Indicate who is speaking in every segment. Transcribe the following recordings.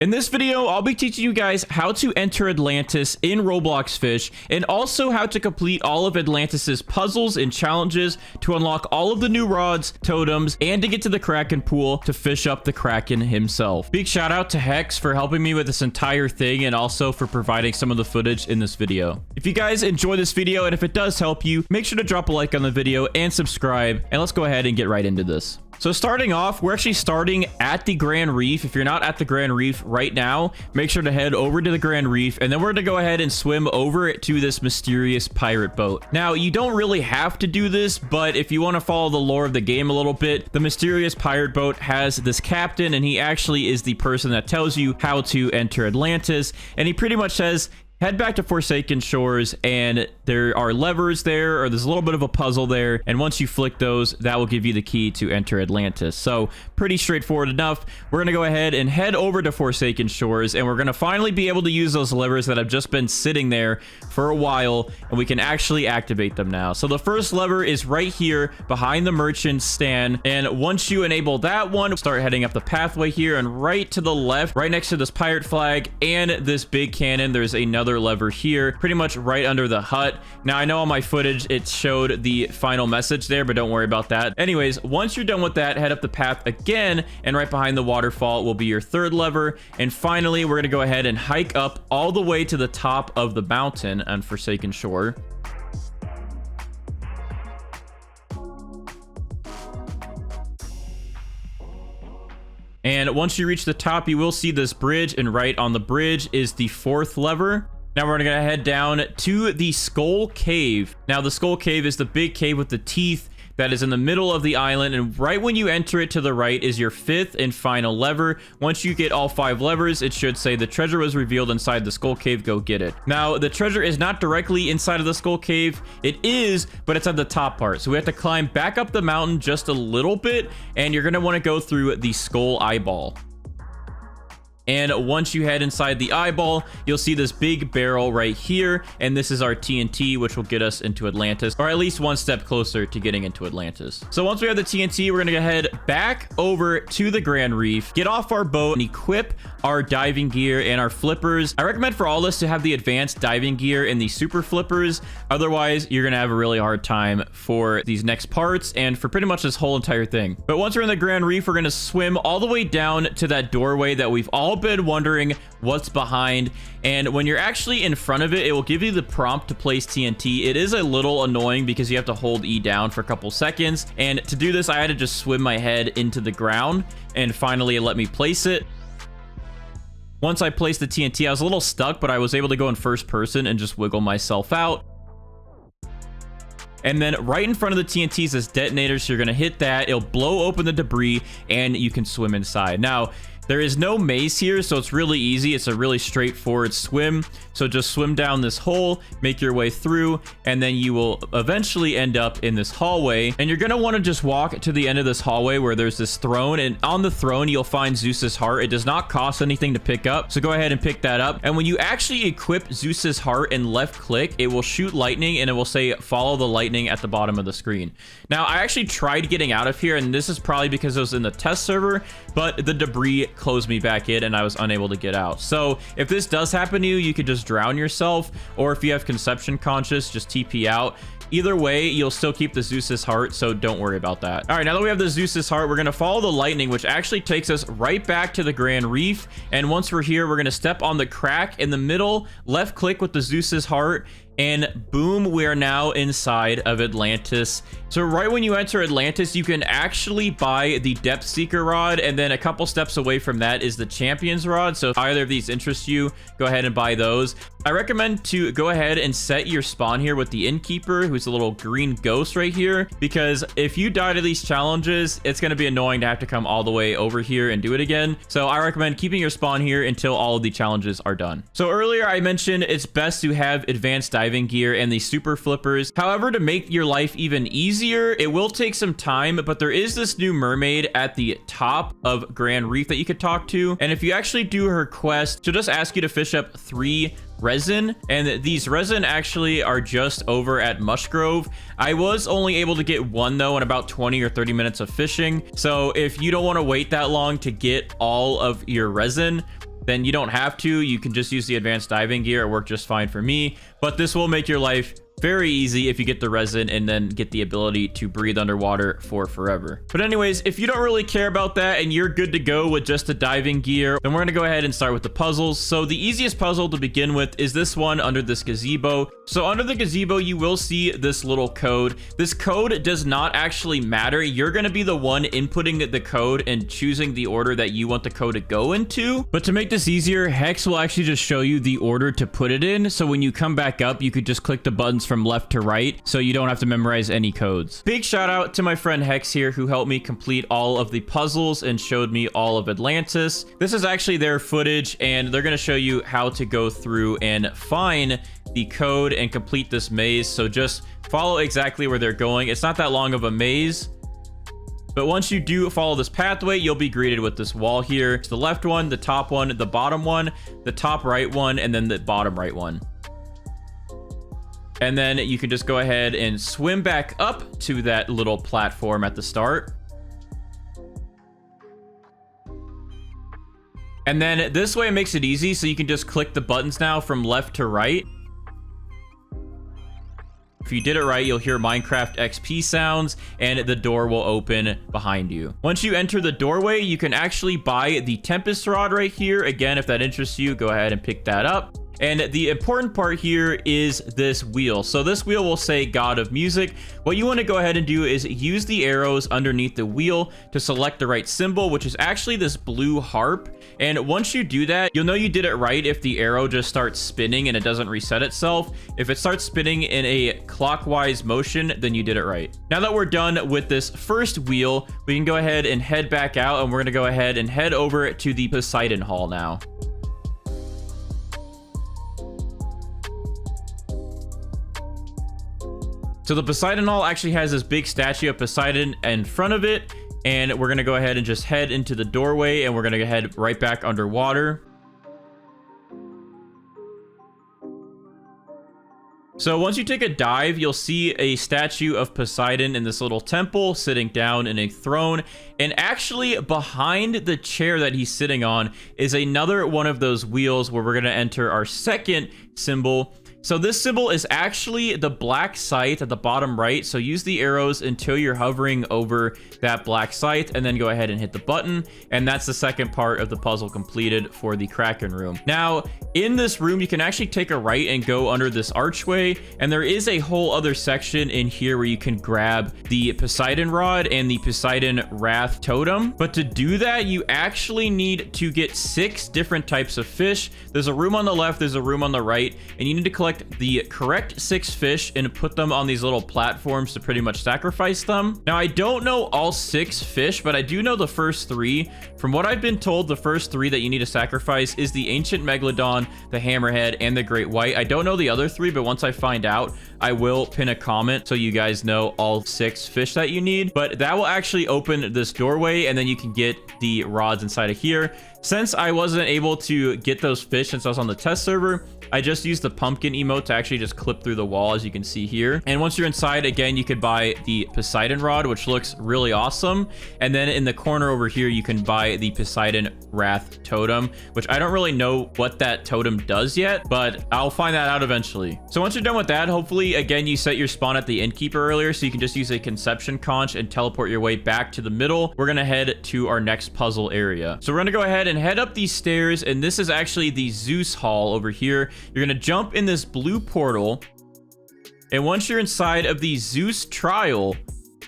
Speaker 1: In this video, I'll be teaching you guys how to enter Atlantis in Roblox Fish, and also how to complete all of Atlantis's puzzles and challenges to unlock all of the new rods, totems, and to get to the Kraken pool to fish up the Kraken himself. Big shout out to Hex for helping me with this entire thing and also for providing some of the footage in this video. If you guys enjoy this video and if it does help you, make sure to drop a like on the video and subscribe, and let's go ahead and get right into this. So starting off, we're actually starting at the Grand Reef. If you're not at the Grand Reef right now, make sure to head over to the Grand Reef, and then we're gonna go ahead and swim over to this mysterious pirate boat. Now, you don't really have to do this, but if you want to follow the lore of the game a little bit, the mysterious pirate boat has this captain, and he actually is the person that tells you how to enter Atlantis, and he pretty much says, head back to Forsaken Shores, and there are levers there, or there's a little bit of a puzzle there, and once you flick those, that will give you the key to enter Atlantis. So pretty straightforward enough. We're gonna go ahead and head over to Forsaken Shores, and we're gonna finally be able to use those levers that have just been sitting there for a while, and we can actually activate them now. So the first lever is right here behind the merchant stand, and once you enable that one, start heading up the pathway here, and right to the left, right next to this pirate flag and this big cannon, there's another lever here, pretty much right under the hut. Now, I know on my footage it showed the final message there, but don't worry about that. Anyways, once you're done with that, head up the path again, and right behind the waterfall will be your third lever. And finally, we're gonna go ahead and hike up all the way to the top of the mountain on Forsaken Shore. And once you reach the top, you will see this bridge, and right on the bridge is the fourth lever. Now we're gonna head down to the Skull Cave. Now the Skull Cave is the big cave with the teeth that is in the middle of the island, and right when you enter it, to the right is your fifth and final lever. Once you get all 5 levers, it should say the treasure was revealed inside the Skull Cave, go get it. Now the treasure is not directly inside of the Skull Cave. It is, but it's at the top part, so we have to climb back up the mountain just a little bit, and you're gonna want to go through the Skull Eyeball. And once you head inside the eyeball, you'll see this big barrel right here, and this is our TNT, which will get us into Atlantis, or at least one step closer to getting into Atlantis. So once we have the TNT, we're gonna go head back over to the Grand Reef, get off our boat, and equip our diving gear and our flippers. I recommend for all this to have the advanced diving gear and the super flippers. Otherwise, you're gonna have a really hard time for these next parts and for pretty much this whole entire thing. But once we're in the Grand Reef, we're gonna swim all the way down to that doorway that we've all been wondering what's behind, and when you're actually in front of it, it will give you the prompt to place TNT. It is a little annoying because you have to hold E down for a couple seconds, and to do this I had to just swim my head into the ground, and finally it let me place it. Once I placed the TNT, I was a little stuck, but I was able to go in first person and just wiggle myself out. And then right in front of the TNTs is detonators, so you're gonna hit that, it'll blow open the debris, and you can swim inside. Now, there is no maze here, so it's really easy. It's a really straightforward swim. So just swim down this hole, make your way through, and then you will eventually end up in this hallway. And you're gonna want to just walk to the end of this hallway where there's this throne, and on the throne you'll find Zeus's heart. It does not cost anything to pick up, so go ahead and pick that up. And when you actually equip Zeus's heart and left click, it will shoot lightning, and it will say follow the lightning at the bottom of the screen. Now, I actually tried getting out of here, and this is probably because it was in the test server, but the debris closed me back in and I was unable to get out. So if this does happen to you, you could just drown yourself, or if you have conception conscious, just TP out. Either way, you'll still keep the Zeus's heart, so don't worry about that. All right, now that we have the Zeus's heart, we're gonna follow the lightning, which actually takes us right back to the Grand Reef. And once we're here, we're gonna step on the crack in the middle, left click with the Zeus's heart, and boom, we are now inside of Atlantis. So right when you enter Atlantis, you can actually buy the Depth Seeker rod, and then a couple steps away from that is the Champion's rod. So if either of these interest you, go ahead and buy those. I recommend to go ahead and set your spawn here with the Innkeeper, who's a little green ghost right here, because if you die to these challenges, it's going to be annoying to have to come all the way over here and do it again. So I recommend keeping your spawn here until all of the challenges are done. So earlier I mentioned it's best to have advanced diving gear and the super flippers. However, to make your life even easier, it will take some time, but there is this new mermaid at the top of Grand Reef that you could talk to, and if you actually do her quest, she'll just ask you to fish up 3 resin, and these resin actually are just over at Mushgrove. I was only able to get 1 though in about 20 or 30 minutes of fishing, so if you don't want to wait that long to get all of your resin, then you don't have to. You can just use the advanced diving gear. It worked just fine for me, but this will make your life very easy if you get the resin and then get the ability to breathe underwater for forever. But anyways, if you don't really care about that and you're good to go with just the diving gear, then we're gonna go ahead and start with the puzzles. So the easiest puzzle to begin with is this one under this gazebo. So under the gazebo, you will see this little code. This code does not actually matter. You're gonna be the one inputting the code and choosing the order that you want the code to go into. But to make this easier, Hex will actually just show you the order to put it in. So when you come back up, you could just click the buttons from left to right, so you don't have to memorize any codes. Big shout out to my friend Hex here, who helped me complete all of the puzzles and showed me all of Atlantis. This is actually their footage, and they're going to show you how to go through and find the code and complete this maze. So just follow exactly where they're going. It's not that long of a maze, but once you do follow this pathway, you'll be greeted with this wall here. It's the left one, the top one, the bottom one, the top right one, and then the bottom right one. And then you can just go ahead and swim back up to that little platform at the start. And then this way it makes it easy, so you can just click the buttons now from left to right. If you did it right, you'll hear Minecraft XP sounds and the door will open behind you. Once you enter the doorway, you can actually buy the Tempest Rod right here. Again, if that interests you, go ahead and pick that up. And the important part here is this wheel. So this wheel will say God of Music. What you want to go ahead and do is use the arrows underneath the wheel to select the right symbol, which is actually this blue harp. And once you do that, you'll know you did it right if the arrow just starts spinning and it doesn't reset itself. If it starts spinning in a clockwise motion, then you did it right. Now that we're done with this first wheel, we can go ahead and head back out, and we're going to go ahead and head over to the Poseidon Hall now. So the Poseidon Hall actually has this big statue of Poseidon in front of it, and we're going to go ahead and just head into the doorway, and we're going to head right back underwater. So once you take a dive, you'll see a statue of Poseidon in this little temple sitting down in a throne. And actually behind the chair that he's sitting on is another one of those wheels where we're going to enter our second symbol. So this symbol is actually the black site at the bottom right. So use the arrows until you're hovering over that black site, and then go ahead and hit the button. And that's the second part of the puzzle completed for the Kraken room. Now, in this room, you can actually take a right and go under this archway. And there is a whole other section in here where you can grab the Poseidon Rod and the Poseidon Wrath Totem. But to do that, you actually need to get 6 different types of fish. There's a room on the left, there's a room on the right, and you need to collect the correct 6 fish and put them on these little platforms to pretty much sacrifice them. Now, I don't know all 6 fish, but I do know the first 3. From what I've been told, the first 3 that you need to sacrifice is the Ancient Megalodon, the Hammerhead, and the Great White. I don't know the other 3, but once I find out, I will pin a comment so you guys know all 6 fish that you need. But that will actually open this doorway, and then you can get the rods inside of here. Since I wasn't able to get those fish since I was on the test server, I just used the pumpkin emote to actually just clip through the wall, as you can see here. And once you're inside, again, you could buy the Poseidon Rod, which looks really awesome. And then in the corner over here, you can buy the Poseidon Wrath Totem, which I don't really know what that totem does yet, but I'll find that out eventually. So once you're done with that, hopefully, again, you set your spawn at the innkeeper earlier, so you can just use a conception conch and teleport your way back to the middle. We're gonna head to our next puzzle area. So we're gonna go ahead and head up these stairs, and this is actually the Zeus Hall over here. You're gonna jump in this blue portal, and once you're inside of the Zeus trial,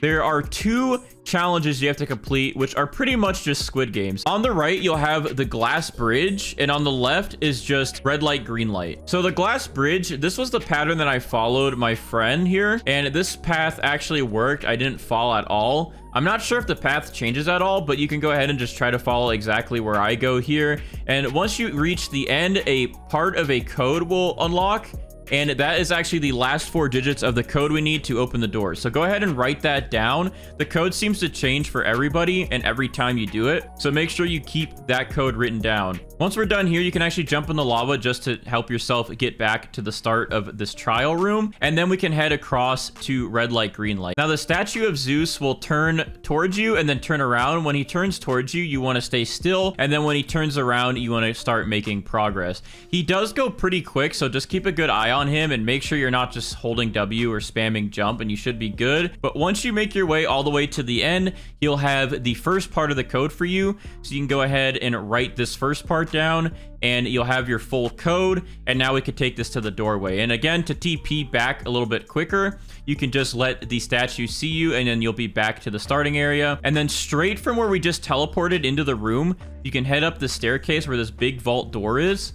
Speaker 1: there are 2 challenges you have to complete, which are pretty much just Squid Games. On the right, you'll have the glass bridge, and on the left is just red light, green light. So the glass bridge, this was the pattern that I followed my friend here, and this path actually worked. I didn't fall at all. I'm not sure if the path changes at all, but you can go ahead and just try to follow exactly where I go here. And once you reach the end, a part of a code will unlock, and that is actually the last 4 digits of the code we need to open the door. So go ahead and write that down. The code seems to change for everybody and every time you do it, so make sure you keep that code written down. Once we're done here, you can actually jump in the lava just to help yourself get back to the start of this trial room. And then we can head across to red light, green light. Now the statue of Zeus will turn towards you and then turn around. When he turns towards you, you want to stay still. And then when he turns around, you want to start making progress. He does go pretty quick, so just keep a good eye on him and make sure you're not just holding W or spamming jump, and you should be good. But once you make your way all the way to the end, he'll have the first part of the code for you. So you can go ahead and write this first part down and you'll have your full code. And now we could take this to the doorway. And again, to TP back a little bit quicker, you can just let the statue see you and then you'll be back to the starting area. And then straight from where we just teleported into the room, you can head up the staircase where this big vault door is.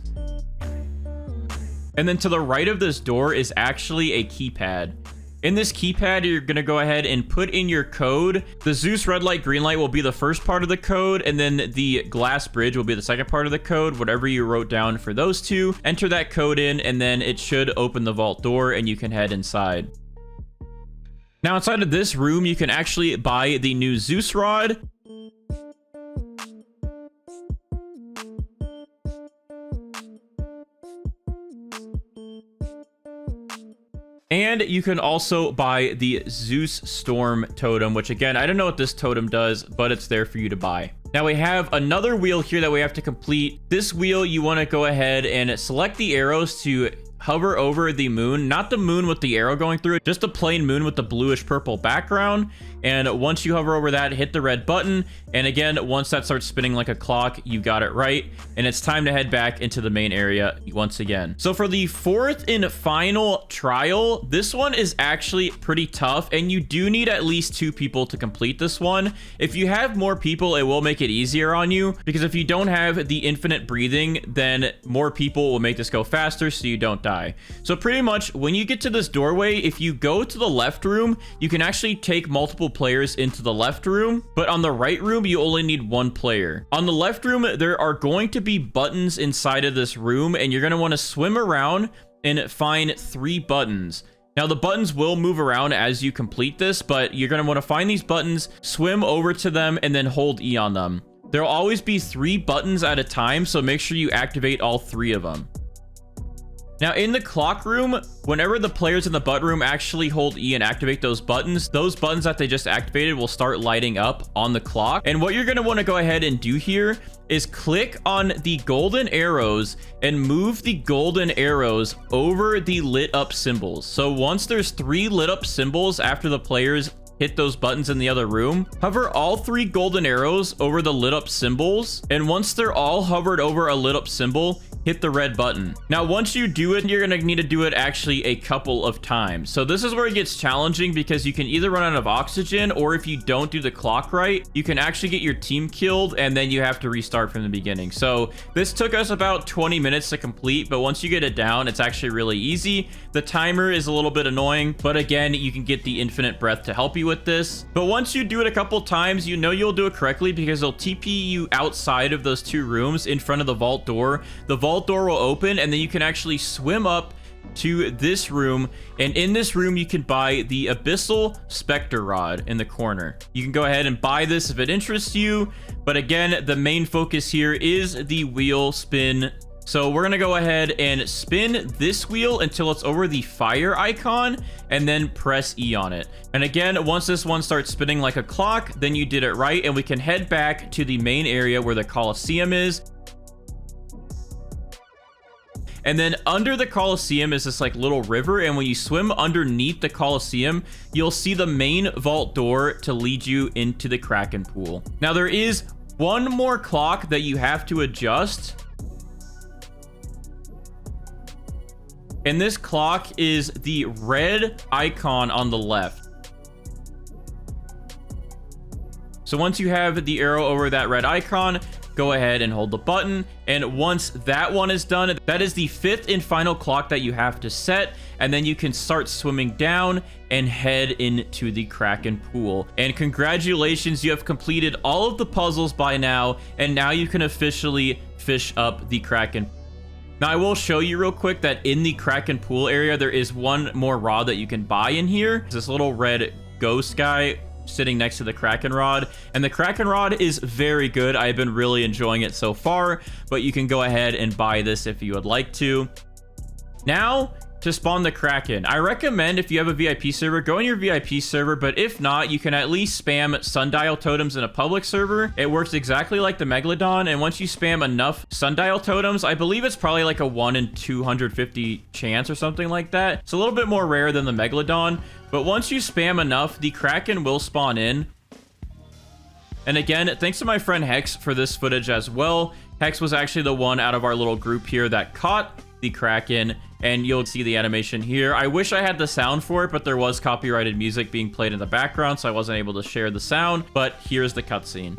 Speaker 1: And then to the right of this door is actually a keypad. In this keypad, you're going to go ahead and put in your code. The Zeus red light, green light will be the first part of the code, and then the glass bridge will be the second part of the code, whatever you wrote down for those two. Enter that code in, and then it should open the vault door, and you can head inside. Now, inside of this room, you can actually buy the new Zeus rod. And you can also buy the Zeus Storm totem, which again, I don't know what this totem does, but it's there for you to buy. Now we have another wheel here that we have to complete. This wheel, you want to go ahead and select the arrows to hover over the moon, not the moon with the arrow going through it, just a plain moon with the bluish purple background. And once you hover over that, hit the red button. And again, once that starts spinning like a clock, you got it right. And it's time to head back into the main area once again. So for the fourth and final trial, this one is actually pretty tough. And you do need at least 2 people to complete this one. If you have more people, it will make it easier on you. Because if you don't have the infinite breathing, then more people will make this go faster so you don't die. So pretty much when you get to this doorway, if you go to the left room, you can actually take multiple players into the left room, but on the right room, you only need 1 player. On the left room, there are going to be buttons inside of this room, and you're going to want to swim around and find 3 buttons. Now, the buttons will move around as you complete this, but you're going to want to find these buttons, swim over to them, and then hold E on them. There'll always be 3 buttons at a time, so make sure you activate all 3 of them. Now, in the clock room, whenever the players in the button room actually hold E and activate those buttons that they just activated will start lighting up on the clock. And what you're going to want to go ahead and do here is click on the golden arrows and move the golden arrows over the lit up symbols. So once there's 3 lit up symbols after the players hit those buttons in the other room, hover all 3 golden arrows over the lit up symbols. And once they're all hovered over a lit up symbol, hit the red button. Now, once you do it, you're going to need to do it actually a couple of times. So this is where it gets challenging because you can either run out of oxygen, or if you don't do the clock right, you can actually get your team killed and then you have to restart from the beginning. So this took us about 20 minutes to complete, but once you get it down, it's actually really easy. The timer is a little bit annoying, but again, you can get the infinite breath to help you with this. But once you do it a couple times, you know you'll do it correctly because they'll TP you outside of those 2 rooms in front of the vault door. The vault door will open and then you can actually swim up to this room, and in this room you can buy the Abyssal Spectre Rod in the corner. You can go ahead and buy this if it interests you, but again, the main focus here is the wheel spin. So we're gonna go ahead and spin this wheel until it's over the fire icon and then press E on it. And again, once this one starts spinning like a clock, then you did it right, and we can head back to the main area where the Coliseum is. And then under the Coliseum is this like little river, and when you swim underneath the Coliseum, you'll see the main vault door to lead you into the Kraken pool. Now there is one more clock that you have to adjust. And this clock is the red icon on the left. So once you have the arrow over that red icon, go ahead and hold the button. And once that one is done, that is the 5th and final clock that you have to set. And then you can start swimming down and head into the Kraken pool. And congratulations, you have completed all of the puzzles by now. And now you can officially fish up the Kraken. Now, I will show you real quick that in the Kraken pool area, there is one more rod that you can buy in here. It's this little red ghost guy sitting next to the Kraken rod, and the Kraken rod is very good. I've been really enjoying it so far, but you can go ahead and buy this if you would like to. Now, to spawn the Kraken, I recommend if you have a VIP server, go in your VIP server, but if not, you can at least spam sundial totems in a public server. It works exactly like the Megalodon, and once you spam enough sundial totems, I believe it's probably like a 1 in 250 chance or something like that. It's a little bit more rare than the Megalodon, but once you spam enough, the Kraken will spawn in. And again, thanks to my friend Hex for this footage as well. Hex was actually the one out of our little group here that caught the Kraken, and you'll see the animation here. I wish I had the sound for it, but there was copyrighted music being played in the background, so I wasn't able to share the sound, but here's the cutscene.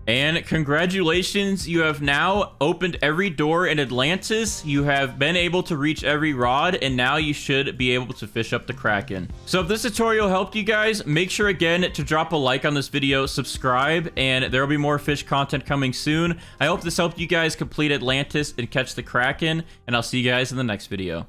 Speaker 1: And congratulations, you have now opened every door in Atlantis. You have been able to reach every rod, and now you should be able to fish up the Kraken. So if this tutorial helped you guys, make sure again to drop a like on this video, subscribe, and there will be more fish content coming soon. I hope this helped you guys complete Atlantis and catch the Kraken, and I'll see you guys in the next video.